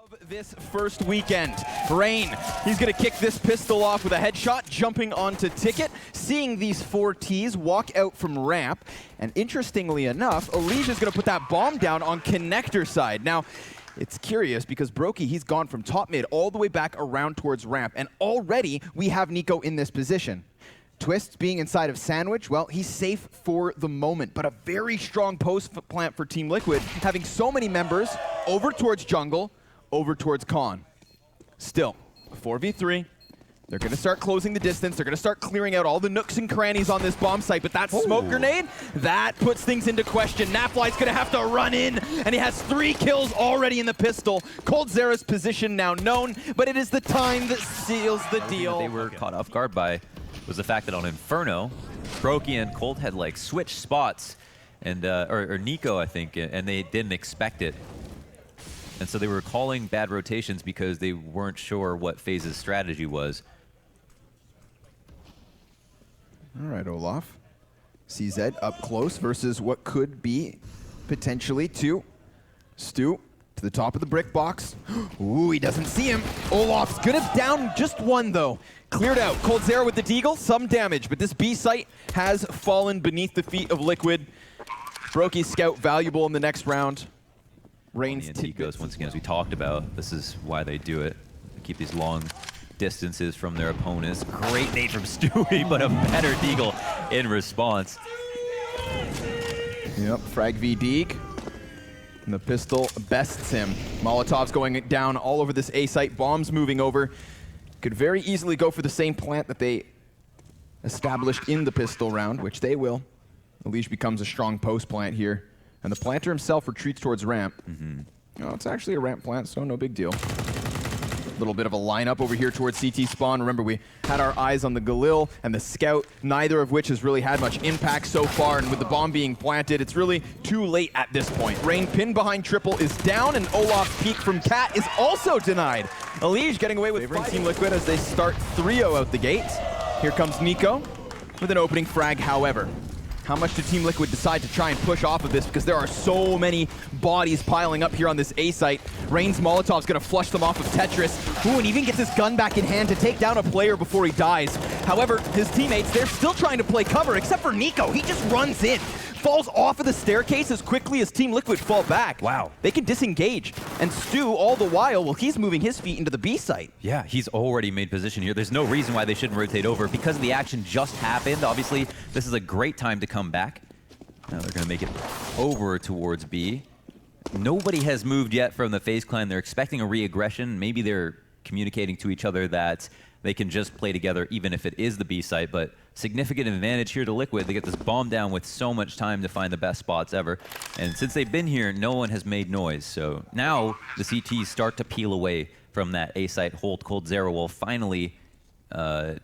Of this first weekend, Rain, he's going to kick this pistol off with a headshot, jumping onto Ticket, seeing these four Ts walk out from ramp, and interestingly enough, Alicia's going to put that bomb down on connector side. Now, it's curious because Brokey, he's gone from top mid all the way back around towards ramp, and already we have NİKO in this position. Twist being inside of Sandwich, well, he's safe for the moment, but a very strong post plant for Team Liquid, having so many members over towards jungle, over towards Con. Still, 4v3. They're going to start closing the distance. They're going to start clearing out all the nooks and crannies on this bomb site, but that smoke grenade, that puts things into question. Nafly's going to have to run in, and he has 3 kills already in the pistol. coldzera's position now known, but it is the time that seals the deal. They were caught off guard by was the fact that on Inferno, Brokey and Cold had like switched spots, and or NİKO, I think, and they didn't expect it. And so they were calling bad rotations because they weren't sure what Faze's strategy was. All right, Olaf. CZ up close versus what could be potentially two. Stu to the top of the brick box. Ooh, he doesn't see him. Olaf's gonna down just one though. Cleared out. coldzera with the deagle, some damage, but this B site has fallen beneath the feet of Liquid. Brokey's scout valuable in the next round. Rain's Tidbits. Once again, as we talked about, this is why they do it. They keep these long distances from their opponents. Great nade from Stewie, but a better deagle in response. Yep, frag v Deeg. And the pistol bests him. Molotov's going down all over this A site. Bombs moving over. Could very easily go for the same plant that they established in the pistol round, which they will. Alicia becomes a strong post plant here. And the planter himself retreats towards ramp. No, it's actually a ramp plant, so no big deal. Little bit of a lineup over here towards CT spawn. Remember, we had our eyes on the Galil and the Scout, neither of which has really had much impact so far. And with the bomb being planted, it's really too late at this point. Rain pinned behind triple is down, and Olaf's peek from Cat is also denied. Alij getting away with Team Liquid as they start 3-0 out the gates. Here comes NİKO with an opening frag, however. How much did Team Liquid decide to try and push off of this? Because there are so many bodies piling up here on this A site. Rain's Molotov's gonna flush them off of Tetris. Ooh, and even gets his gun back in hand to take down a player before he dies. However, his teammates, they're still trying to play cover, except for NİKO. He just runs in, falls off of the staircase as quickly as Team Liquid fall back. Wow. They can disengage. And Stu, all the while, well, he's moving his feet into the B site. Yeah, he's already made position here. There's no reason why they shouldn't rotate over. Because the action just happened, obviously, this is a great time to come back. Now they're going to make it over towards B. Nobody has moved yet from the FaZe clan. They're expecting a re-aggression. Maybe they're communicating to each other that they can just play together even if it is the B site, but significant advantage here to Liquid. They get this bomb down with so much time to find the best spots ever. And since they've been here, no one has made noise. So now the CTs start to peel away from that A site hold. coldzera will finally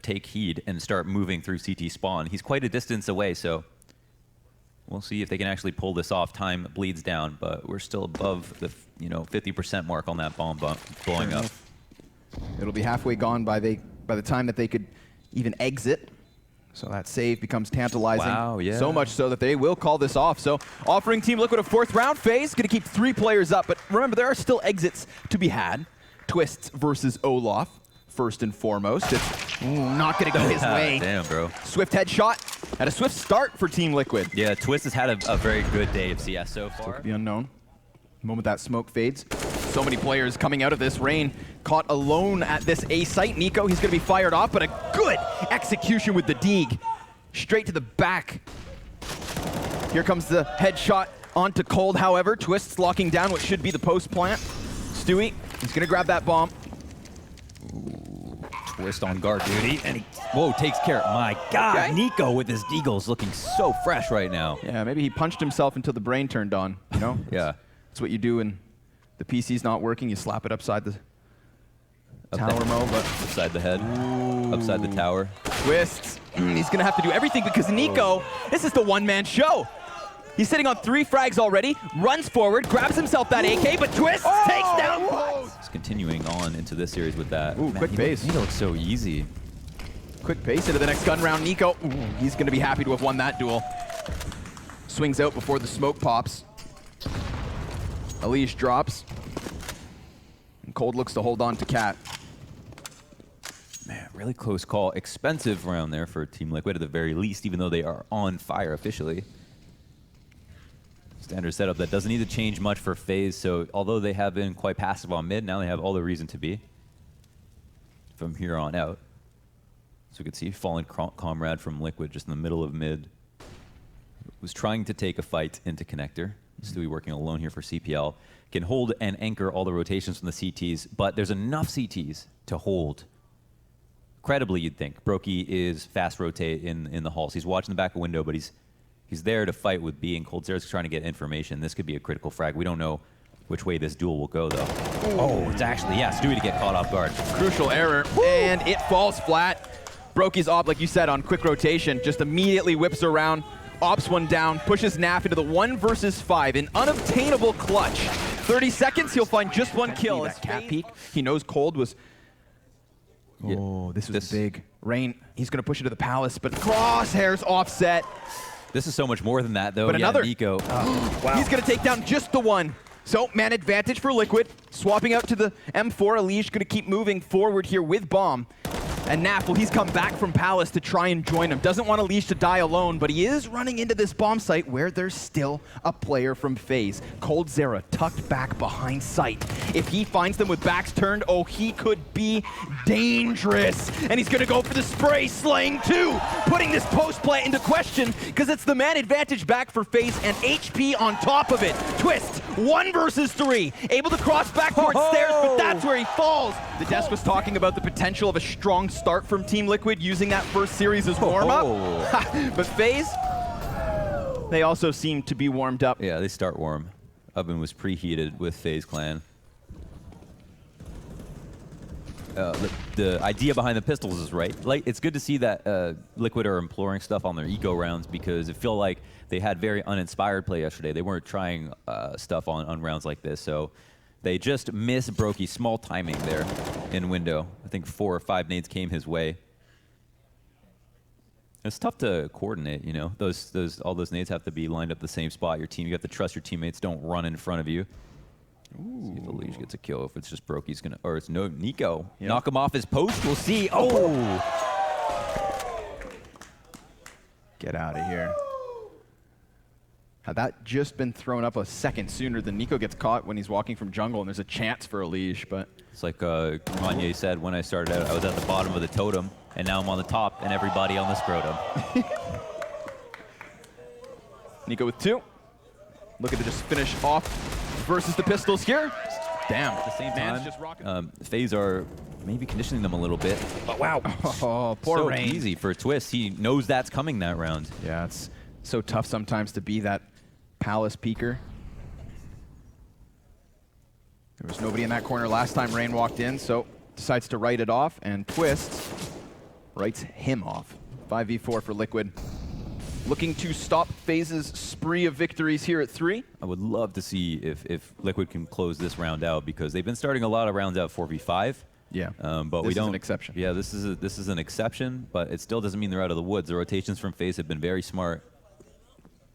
take heed and start moving through CT spawn. He's quite a distance away, so we'll see if they can actually pull this off. Time bleeds down, but we're still above the 50% mark on that bomb blowing up. It'll be halfway gone by the time that they could even exit. So that save becomes tantalizing. Wow, yeah. So much so that they will call this off. So offering Team Liquid a 4th round phase, going to keep 3 players up. But remember, there are still exits to be had. Twists versus Olaf, first and foremost. It's not going to go his way. Damn, bro. Swift headshot. And a swift start for Team Liquid. Yeah, Twist has had a very good day of CS so far. The unknown. The moment that smoke fades. So many players coming out of this. Rain caught alone at this A site. NİKO, he's going to be fired off, but a good execution with the Deeg. Straight to the back. Here comes the headshot onto Cold, however. Twist's locking down what should be the post plant. Stewie, he's going to grab that bomb. Twist on guard duty, and he, takes care. My God, okay. NİKO with his deagles looking so fresh right now. Yeah, maybe he punched himself until the brain turned on, you know? Yeah. That's what you do when the PC's not working. You slap it upside the tower, Mo, but upside the head, upside the tower. Twists. He's going to have to do everything because NİKO, this is the one-man show. He's sitting on 3 frags already, runs forward, grabs himself that AK, but Twist takes down both. He's continuing on into this series with that. Ooh, quick pace. He looks so easy. Quick pace into the next gun round. NİKO, he's going to be happy to have won that duel. Swings out before the smoke pops. Alij drops. And Cold looks to hold on to Cat. Man, really close call. Expensive round there for Team Liquid at the very least, even though they are on fire officially. Standard setup that doesn't need to change much for FaZe, so although they have been quite passive on mid, now they have all the reason to be from here on out. So we could see fallen comrade from Liquid just in the middle of mid. Was trying to take a fight into connector. Stewie working alone here for CPL. Can hold and anchor all the rotations from the CTs, but there's enough CTs to hold. Credibly, you'd think. Brokey is fast rotate in the halls. He's watching the back of window, but he's there to fight with B, and Cold Zera's trying to get information. This could be a critical frag. We don't know which way this duel will go, though. Oh, it's actually, yeah, Stewie to get caught off guard. Crucial error, and it falls flat. Brokey's op, like you said, on quick rotation, just immediately whips around, ops one down, pushes Naf into the 1 versus 5, an unobtainable clutch. 30 seconds, he'll find just one kill. That cat peek, he knows Cold was... Oh, this was big. Rain, he's going to push it to the palace, but crosshairs offset. This is so much more than that, though. But another. NİKO. Wow. He's going to take down just the one. So, man advantage for Liquid. Swapping out to the M4. Elige going to keep moving forward here with Bomb. And Naf, well, he's come back from Palace to try and join him. Doesn't want Elige to die alone, but he is running into this bomb site where there's still a player from FaZe. Cold Zera tucked back behind site. If he finds them with backs turned, oh, he could be dangerous. And he's gonna go for the spray, slaying 2, putting this post plant into question because it's the man advantage back for FaZe and HP on top of it. Twist, 1 versus 3, able to cross back towards stairs, but that's where he falls. The desk was talking about the potential of a strong start from Team Liquid using that first series as warm-up. But FaZe, they also seem to be warmed up. Yeah, they start warm. Oven was preheated with FaZe Clan. The idea behind the pistols is right. Like, it's good to see that Liquid are imploring stuff on their eco rounds because it felt like they had very uninspired play yesterday. They weren't trying stuff on rounds like this, so they just missed Brokey's small timing there in window. I think 4 or 5 nades came his way. It's tough to coordinate, you know. All those nades have to be lined up the same spot. Your team, you have to trust your teammates don't run in front of you. Ooh. See if Elige gets a kill. If it's just Brokey's gonna, or it's no NİKO. Yep. Knock him off his post. We'll see. Oh! Get out of here. Had that just been thrown up a second sooner than NİKO gets caught when he's walking from jungle, and there's a chance for Elige, but... It's like Kanye said when I started out, I was at the bottom of the totem, and now I'm on the top, and everybody on the scrotum. NİKO with 2. Looking to just finish off versus the pistols here. Damn. At the same time, FaZe are maybe conditioning them a little bit. But wow. Oh, poor so Rain. Easy for Twist. He knows that's coming that round. Yeah, it's so tough sometimes to be that Palace peeker. There was nobody in that corner last time Rain walked in, so decides to write it off, and Twist writes him off. 5v4 for Liquid. Looking to stop FaZe's spree of victories here at 3. I would love to see if Liquid can close this round out because they've been starting a lot of rounds out 4v5. Yeah, but this is an exception. Yeah, this is an exception, but it still doesn't mean they're out of the woods. The rotations from FaZe have been very smart.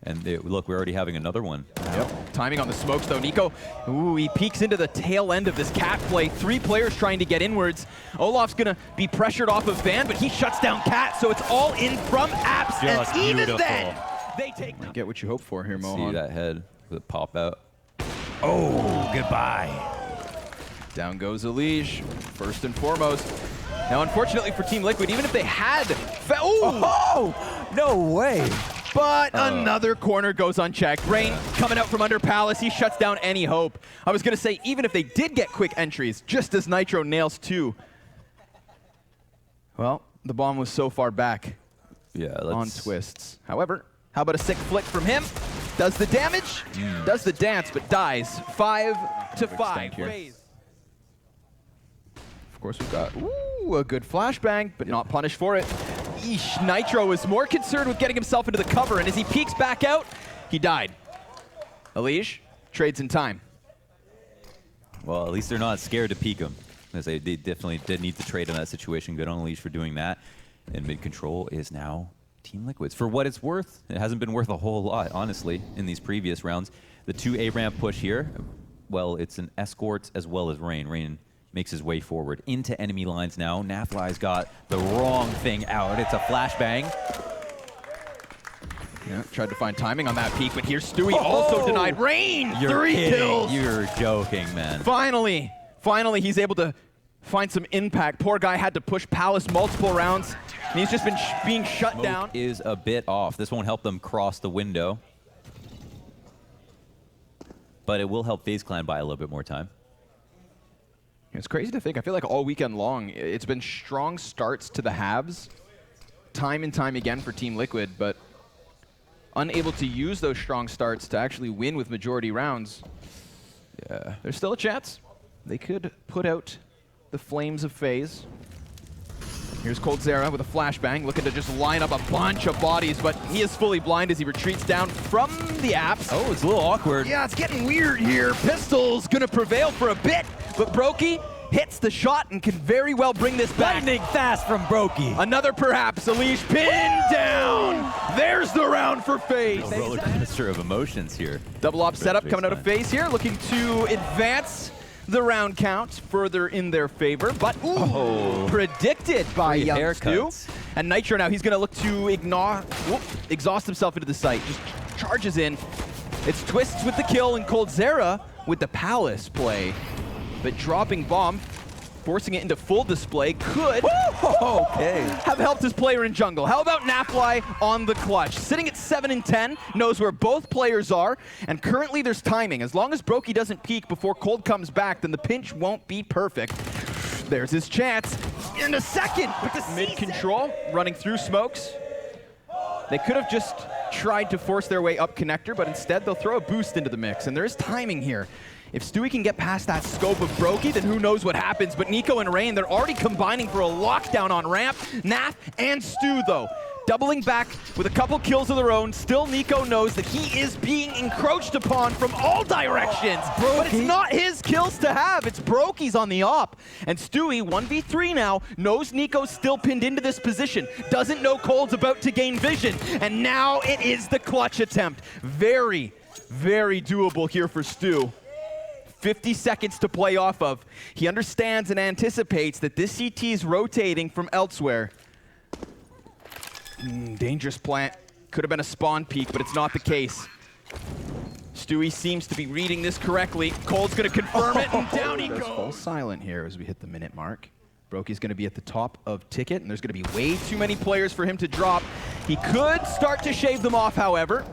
And look, we're already having another one. Yep. Timing on the smokes, though. NİKO, ooh, he peeks into the tail end of this cat play. 3 players trying to get inwards. Olof's going to be pressured off of Van, but he shuts down Cat, so it's all in from Apps. Just and even beautiful. then, they take... Get what you hope for here, Mohan. See that head with a pop out. Oh, goodbye. Down goes Elige, first and foremost. Now, unfortunately for Team Liquid, even if they had... Oh, no way. But another corner goes unchecked. Rain coming out from under Palace. He shuts down any hope. I was going to say, even if they did get quick entries, just as NİTRO nails 2. Well, the bomb was so far back on Twists. However, how about a sick flick from him? Does the damage, does the dance, but dies. 5 to 5. Of course, we've got a good flashbang, but not punished for it. Eesh, NİTRO is more concerned with getting himself into the cover, and as he peeks back out, he died. Elige trades in time. Well, at least they're not scared to peek him, because they definitely did need to trade in that situation. Good on Elige for doing that. And mid-control is now Team Liquid's. For what it's worth, it hasn't been worth a whole lot, honestly, in these previous rounds. The 2 A-ramp push here, well, it's an escort as well as Rain. Rain makes his way forward into enemy lines now. Nafly's got the wrong thing out. It's a flashbang. Yeah, tried to find timing on that peek, but here's Stewie also denied. Rain! You're 3 kidding. kills! You're joking, man. Finally he's able to find some impact. Poor guy had to push Palace multiple rounds, and he's just been being shut Smoke down. Is a bit off. This won't help them cross the window, but it will help FaZe Clan buy a little bit more time. It's crazy to think. I feel like all weekend long, it's been strong starts to the halves, time and time again for Team Liquid, but unable to use those strong starts to actually win with majority rounds. Yeah, there's still a chance. They could put out the flames of FaZe. Here's coldzera with a flashbang, looking to just line up a bunch of bodies, but he is fully blind as he retreats down from the apps. Oh, it's a little awkward. Yeah, it's getting weird here. Pistol's gonna prevail for a bit, but Brokey hits the shot and can very well bring this back. Lightning fast from Brokey. Another perhaps, Elish pinned down. There's the round for FaZe. A roller coaster of emotions here. Double op setup FaZe coming out of FaZe here, looking to advance the round count further in their favor, but predicted by Young Stu. And NİTRO now, he's gonna look to exhaust himself into the site. Just charges in. It's Twists with the kill and coldzera with the Palace play. But dropping bomb, forcing it into full display, could have helped his player in jungle. How about Nafly on the clutch? Sitting at 7 and 10, knows where both players are, and currently there's timing. As long as Brokey doesn't peek before Cold comes back, then the pinch won't be perfect. There's his chance in a second. Mid-control, running through smokes. They could have just tried to force their way up connector, but instead they'll throw a boost into the mix, and there is timing here. If Stewie can get past that scope of Brokey, then who knows what happens. But NİKO and Rain, they're already combining for a lockdown on ramp. Naf and Stu, though, doubling back with a couple kills of their own. Still, NİKO knows that he is being encroached upon from all directions. But it's not his kills to have. It's Brokey's on the op. And Stewie, 1v3 now, knows NİKO's still pinned into this position. Doesn't know Cold's about to gain vision. And now it is the clutch attempt. Very, very doable here for Stu. 50 seconds to play off of. He understands and anticipates that this CT is rotating from elsewhere. Dangerous plant. Could have been a spawn peek, but it's not the case. Stewie seems to be reading this correctly. Cold's going to confirm it, and down he goes. Fall silent here as we hit the minute mark. Brokey's going to be at the top of ticket, and there's going to be way too many players for him to drop. He could start to shave them off, however.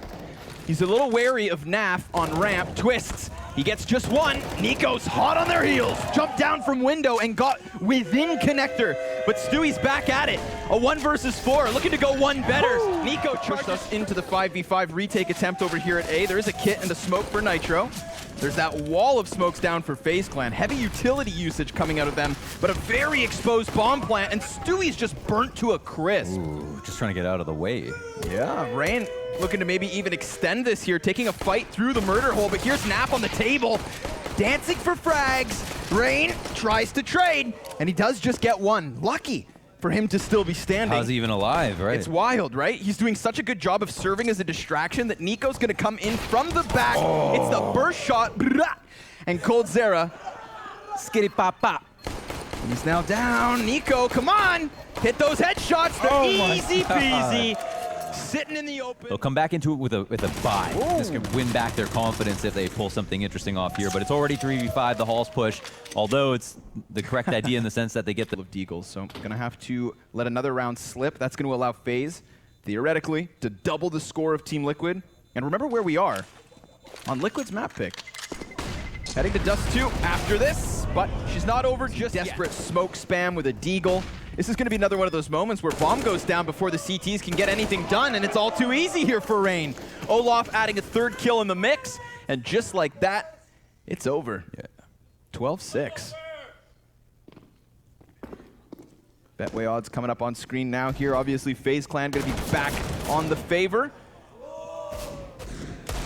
He's a little wary of Naf on ramp. Twists. He gets just one. NİKO's hot on their heels. Jumped down from window and got within connector. But Stewie's back at it. A 1 versus 4, looking to go one better. NİKO charged us into the 5v5 retake attempt over here at A. There is a kit and a smoke for NİTRO. There's that wall of smokes down for FaZe Clan. Heavy utility usage coming out of them, but a very exposed bomb plant, and Stewie's just burnt to a crisp. Ooh, just trying to get out of the way. Yeah, Rain looking to maybe even extend this here, taking a fight through the murder hole, but here's Nap on the table, dancing for frags. Rain tries to trade, and he does just get one. Lucky for him to still be standing. How's he even alive, right? It's wild, right? He's doing such a good job of serving as a distraction that NİKO's gonna come in from the back. It's the burst shot, and coldzera, skitty pop pop. He's now down. NİKO, come on! Hit those headshots, they're easy peasy. Sitting in the open. They'll come back into it with a buy. This can win back their confidence if they pull something interesting off here. But it's already 3v5, the Halls push. Although it's the correct idea in the sense that they get the of deagles. So gonna have to let another round slip. That's gonna allow FaZe, theoretically, to double the score of Team Liquid. And remember where we are on Liquid's map pick. Heading to Dust 2 after this, but she's not over just yet. Desperate smoke spam with a deagle. This is going to be another one of those moments where bomb goes down before the CTs can get anything done, and it's all too easy here for Rain. Olaf adding a third kill in the mix, and just like that, it's over. Yeah. 12-6. Betway odds coming up on screen now here. Obviously, FaZe Clan going to be back on the favor.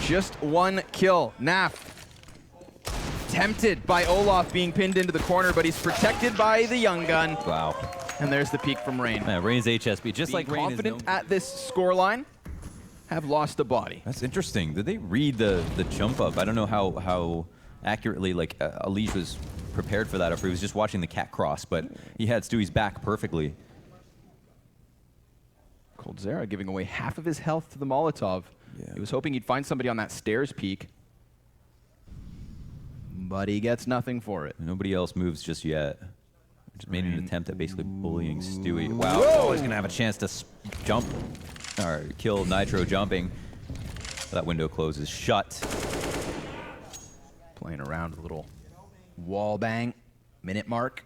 Just one kill. Naf. Tempted by Olaf being pinned into the corner, but he's protected by the young gun. Wow. And there's the peak from Rain. Yeah, Rain's HSP, just Being like Rain is confident at this scoreline, have lost a body. That's interesting. Did they read the jump up? I don't know how accurately like Alish was prepared for that, or if he was just watching the cat cross, but he had Stewie's back perfectly. coldzera giving away half of his health to the Molotov. Yeah. He was hoping he'd find somebody on that stairs peak, but he gets nothing for it. Nobody else moves just yet. Just made an attempt at basically bullying Stewie. Wow, oh, he's gonna have a chance to jump, or kill NİTRO jumping. That window closes shut. Playing around a little wall bang, minute mark.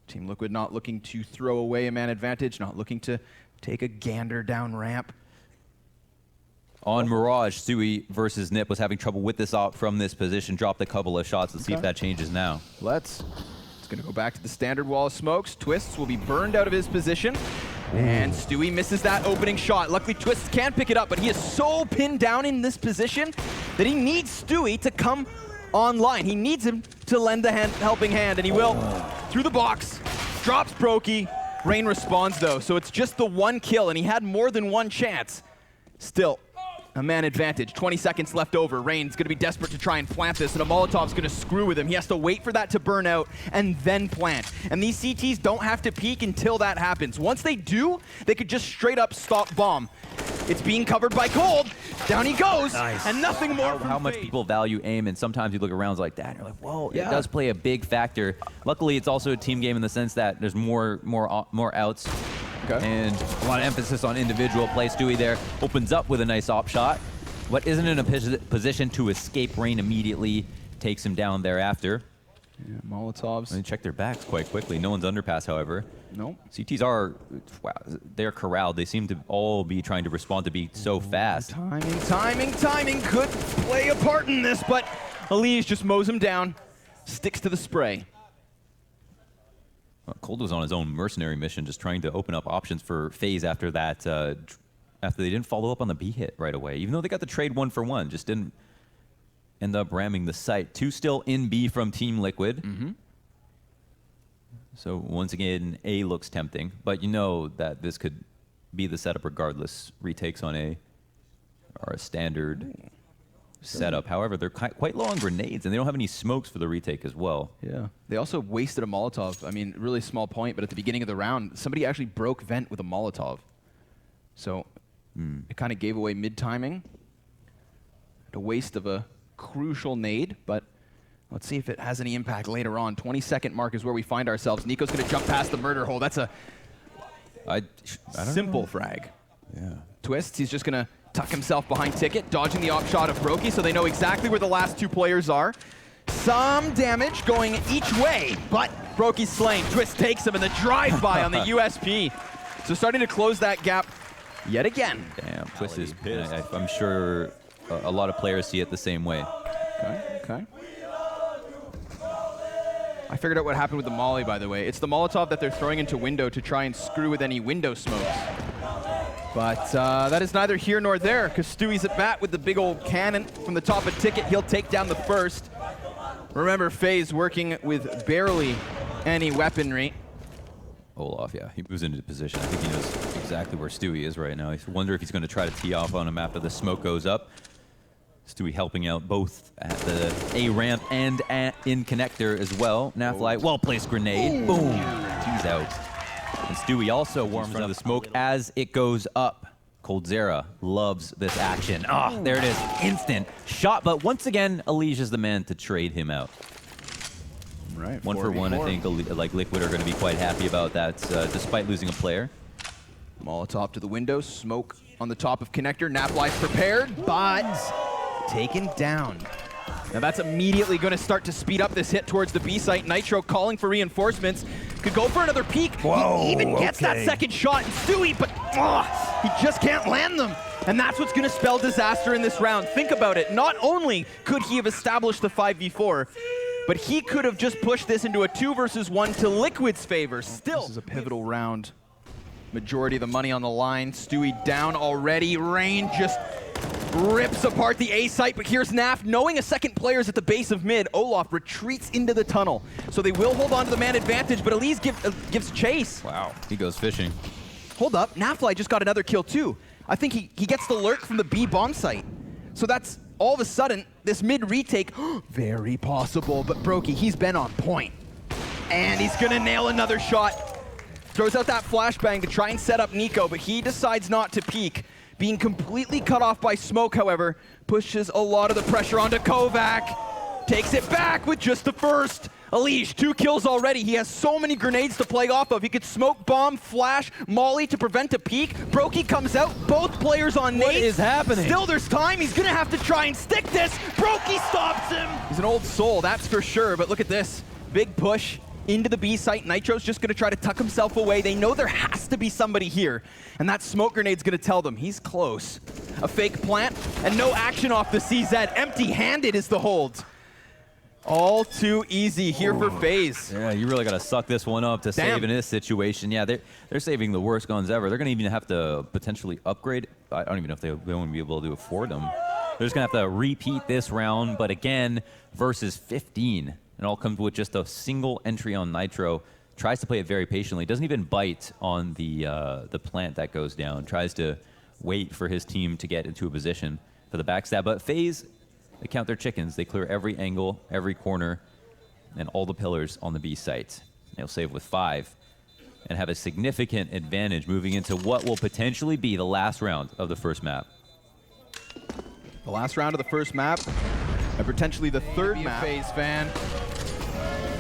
Team Liquid not looking to throw away a man advantage, not looking to take a gander down ramp. On Mirage, Stewie versus Nip was having trouble with this op from this position. Dropped a couple of shots. Let's see if that changes now. It's going to go back to the standard wall of smokes. Twists will be burned out of his position. And Stewie misses that opening shot. Luckily, Twists can pick it up, but he is so pinned down in this position that he needs Stewie to come online. He needs him to lend the helping hand, and he will. Through the box, drops Brokey. Rain responds, though, so it's just the one kill, and he had more than one chance. Still, a man advantage, 20 seconds left over. Rain's gonna be desperate to try and plant this, and a Molotov's gonna screw with him. He has to wait for that to burn out and then plant. And these CTs don't have to peek until that happens. Once they do, they could just straight up stop bomb. It's being covered by Cold. Down he goes, and nothing more from How much Faze. people value aim, and sometimes you look at rounds like that, and you're like, whoa, it does play a big factor. Luckily, it's also a team game in the sense that there's more outs. Okay. And a lot of emphasis on individual play. Stewie there opens up with a nice op shot, but isn't in a position to escape Rain immediately. Takes him down thereafter. Yeah, Molotovs. They check their backs quite quickly. No one's underpass, however. Nope. CTs are, wow, they're corralled. They seem to all be trying to respond to be so fast. Timing could play a part in this, but Elise just mows him down, sticks to the spray. Cold was on his own mercenary mission, just trying to open up options for FaZe after that, after they didn't follow up on the B hit right away. Even though they got the trade 1-for-1, just didn't end up ramming the site. 2 still in B from Team Liquid. So once again, A looks tempting, but you know that this could be the setup regardless. Retakes on A are a standard setup. However, they're quite low on grenades, and they don't have any smokes for the retake as well. Yeah. They also wasted a Molotov. I mean, really small point, but at the beginning of the round, somebody actually broke vent with a Molotov. So it kind of gave away mid-timing. A waste of a crucial nade, but let's see if it has any impact later on. 20-second mark is where we find ourselves. NİKO's going to jump past the murder hole. That's a simple frag. Yeah. Twists, he's just going to tuck himself behind Ticket, dodging the op shot of Brokey, so they know exactly where the last 2 players are. Some damage going each way, but Brokey's slain. Twist takes him in the drive-by on the USP. So starting to close that gap yet again. Damn, Twist is pissed. I'm sure a lot of players see it the same way. Okay. I figured out what happened with the Molly, by the way. It's the Molotov that they're throwing into window to try and screw with any window smokes. But that is neither here nor there, because Stewie's at bat with the big old cannon from the top of Ticket. He'll take down the first. Remember, FaZe working with barely any weaponry. Olaf, yeah, he moves into position. I think he knows exactly where Stewie is right now. I wonder if he's going to try to tee off on him after the smoke goes up. Stewie helping out both at the A ramp and in connector as well. Nafly, well-placed grenade. Boom. He's out. And Stewie also warms up the smoke as it goes up. coldzera loves this action. Oh, there it is. Instant shot. But once again, Elige is the man to trade him out. Right. 1-for-1, I think, like Liquid are going to be quite happy about that, despite losing a player. Molotov to the window, smoke on the top of connector. Nafly's prepared, but taken down. Now that's immediately going to start to speed up this hit towards the B site. NİTRO calling for reinforcements. Could go for another peek. Whoa, he even gets that second shot. And Stewie, but he just can't land them. And that's what's going to spell disaster in this round. Think about it. Not only could he have established the 5v4, but he could have just pushed this into a 2-versus-1 to Liquid's favor. Still, this is a pivotal round. Majority of the money on the line. Stewie down already. Rain just rips apart the A site, but here's Naf. Knowing a second player's at the base of mid, Olaf retreats into the tunnel. So they will hold on to the man advantage, but Elise gives chase. Wow, he goes fishing. Hold up, Nafly just got another kill too. I think he gets the lurk from the B bomb site. So that's all of a sudden, this mid retake, very possible, but Brokey, he's been on point. And he's gonna nail another shot. Throws out that flashbang to try and set up NİKO, but he decides not to peek. Being completely cut off by smoke, however, pushes a lot of the pressure onto Kovac. Takes it back with just the first. Alish, 2 kills already. He has so many grenades to play off of. He could smoke, bomb, flash, molly to prevent a peek. Brokey comes out, both players on nades. What is happening? Still there's time. He's gonna have to try and stick this. Brokey stops him. He's an old soul, that's for sure, but look at this. Big push into the B site. NITRO's just gonna try to tuck himself away. They know there has to be somebody here, and that smoke grenade's gonna tell them he's close. A fake plant, and no action off the CZ. Empty-handed is the hold. All too easy here for FaZe. Yeah, you really got to suck this one up to save in this situation. Yeah, they're saving the worst guns ever. They're going to even have to potentially upgrade. I don't even know if they won't be able to afford them. They're just going to have to repeat this round, but again, versus 15. It all comes with just a single entry on NITRO. Tries to play it very patiently. Doesn't even bite on the plant that goes down. Tries to wait for his team to get into a position for the backstab. But FaZe, they count their chickens. They clear every angle, every corner, and all the pillars on the B site. They'll save with 5 and have a significant advantage moving into what will potentially be the last round of the first map. The last round of the first map, and potentially the third map. FaZe fan.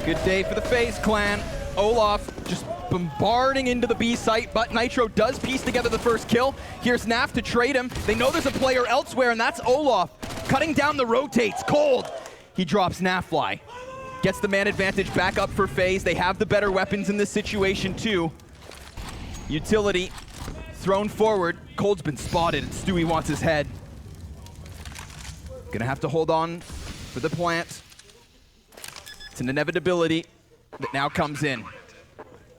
Good day for the FaZe clan. Olaf just bombarding into the B site, but NITRO does piece together the first kill. Here's Naf to trade him. They know there's a player elsewhere, and that's Olaf. Cutting down the rotates, cold. He drops Nafly. Gets the man advantage back up for FaZe. They have the better weapons in this situation too. Utility thrown forward. Cold's been spotted, and Stewie wants his head. Gonna have to hold on for the plant. It's an inevitability that now comes in.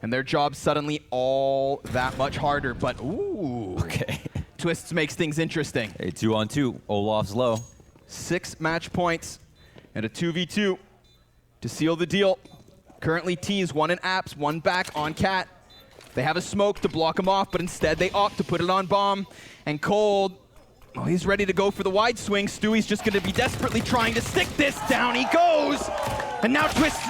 And their job's suddenly all that much harder, but ooh. Okay. Twists makes things interesting. Hey, 2-on-2. Olaf's low. 6 match points and a 2v2 to seal the deal. Currently T's 1 in apps, 1 back on Cat. They have a smoke to block him off, but instead they opt to put it on bomb. And Cold, oh, he's ready to go for the wide swing. Stewie's just going to be desperately trying to stick this. Down he goes. And now Twists